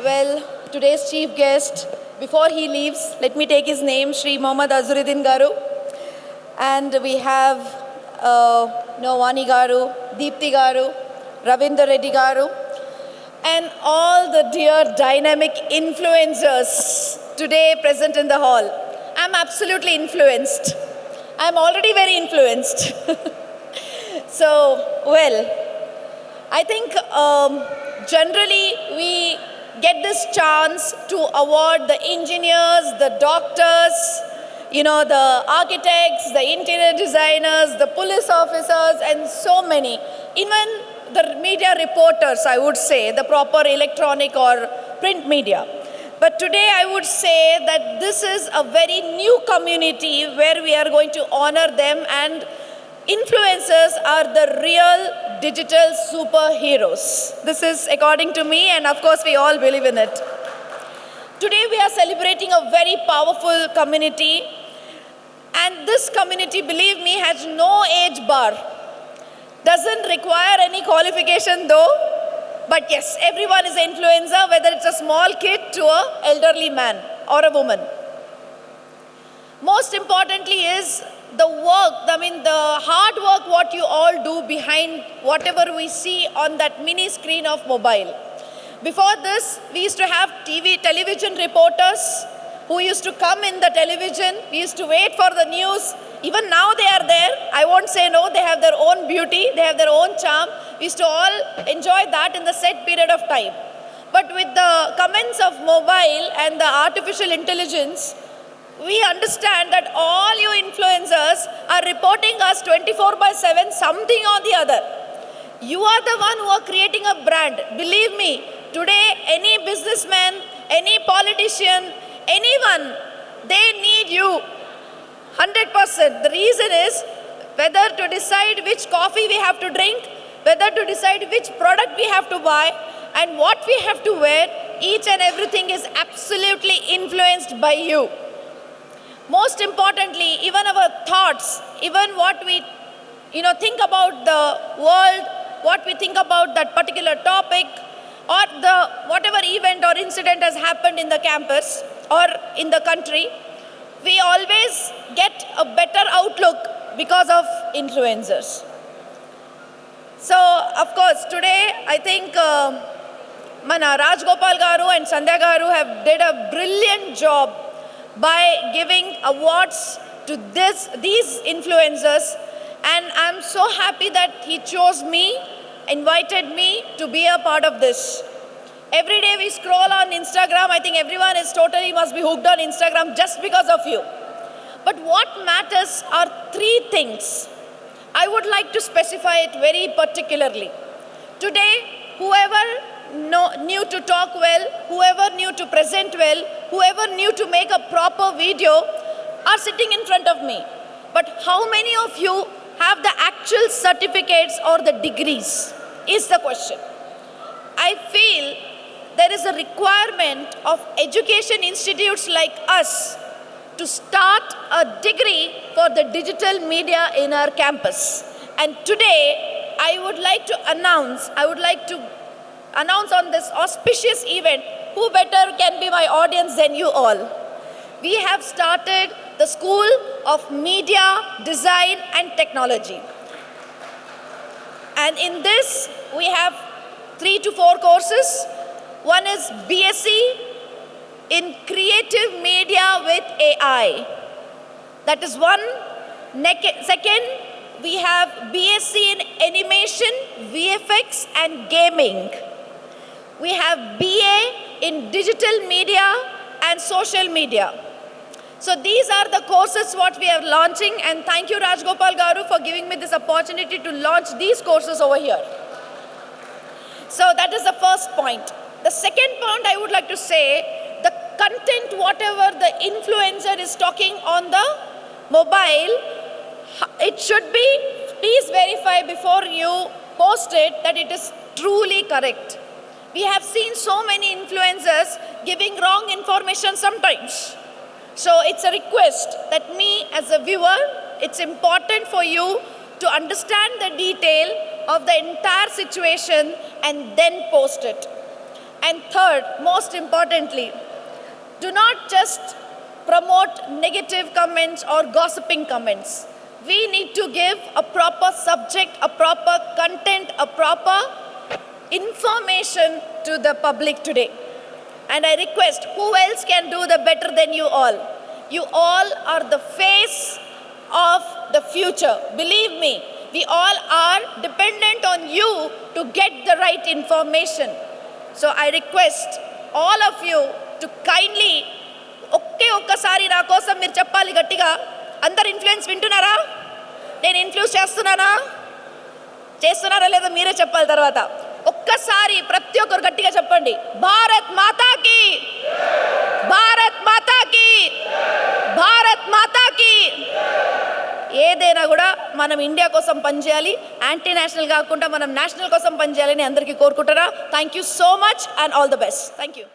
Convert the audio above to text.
Well, today's chief guest, before he leaves, let me take his name, Shri Mohammad Azharuddin Garu. And we have Vani Garu, Deepthi Garu, Ravinder Reddy Garu, and all the dear dynamic influencers today present in the hall. I'm absolutely influenced. I'm already very influenced. So, well, I think generally we get this chance to award the engineers, the doctors, the architects, the interior designers, the police officers, and so many. Even the media reporters, I would say, the proper electronic or print media. But today I would say that this is a very new community where we are going to honor them, and influencers are the real digital superheroes. This is according to me, and of course we all believe in it. Today we are celebrating a very powerful community, and this community, believe me, has no age bar. Doesn't require any qualification though, but yes, everyone is an influencer, whether it's a small kid to an elderly man or a woman. Most importantly is the work, the hard work what you all do behind whatever we see on that mini screen of mobile. Before this, we used to have television reporters who used to come in the television. We used to wait for the news. Even now they are there. I won't say no, they have their own beauty, they have their own charm. We used to all enjoy that in the set period of time. But with the comments of mobile and the artificial intelligence, we understand that all you influencers are reporting us 24/7, something or the other. You are the one who are creating a brand. Believe me, today any businessman, any politician, anyone, they need you 100%. The reason is whether to decide which coffee we have to drink, whether to decide which product we have to buy, and what we have to wear, each and everything is absolutely influenced by you. Most importantly, even our thoughts, even what we think about the world, what we think about that particular topic, or the whatever event or incident has happened in the campus or in the country, we always get a better outlook because of influencers. So, of course, today I think Mana Rajgopal Garu and Sandhya Garu have did a brilliant job by giving awards to these influencers, and I'm so happy that he chose me, invited me to be a part of this. Every day we scroll on Instagram. I think everyone must be hooked on Instagram just because of you. But what matters are three things. I would like to specify it very particularly. Today, whoever knew to talk well, whoever knew to present well, whoever knew to make a proper video are sitting in front of me. But how many of you have the actual certificates or the degrees is the question. I feel there is a requirement of education institutes like us to start a degree for the digital media in our campus. And today, I would like to announce on this auspicious event, who better can be my audience than you all. We have started the School of Media, Design and Technology. And in this, we have 3 to 4 courses. One is BSc in Creative Media with AI. That is one. Second, we have BSc in Animation, VFX and Gaming. We have BA in Digital Media and Social Media. So these are the courses what we are launching, and thank you Rajgopal Garu for giving me this opportunity to launch these courses over here. So that is the first point. The second point I would like to say, the content whatever the influencer is talking on the mobile, it should be, please verify before you post it that it is truly correct. We have seen so many influencers giving wrong information sometimes. So it's a request that me as a viewer, it's important for you to understand the detail of the entire situation and then post it. And third, most importantly, do not just promote negative comments or gossiping comments. We need to give a proper subject, a proper content, a proper information to the public today. And I request, who else can do the better than you all? You all are the face of the future. Believe me, we all are dependent on you to get the right information. So I request all of you to kindly ఒక్కసారి నా కోసం మీరు చెప్పాలి గట్టిగా. అందరు influence వింటున్నారా? నేను influence చేస్తున్నారా లేదా మీరే చెప్పాలి. తర్వాత ఒక్కసారి ప్రతి ఒక్కరు గట్టిగా చెప్పండి, భారత్ మాతాకి, భారత్ మాతాకి, భారత్ మాతాకి. ఏదైనా కూడా మనం ఇండియా కోసం పనిచేయాలి, యాంటీ నేషనల్ కాకుండా మనం నేషనల్ కోసం పనిచేయాలని అందరికీ కోరుకుంటున్నా. Thank you so much and all the best. Thank you.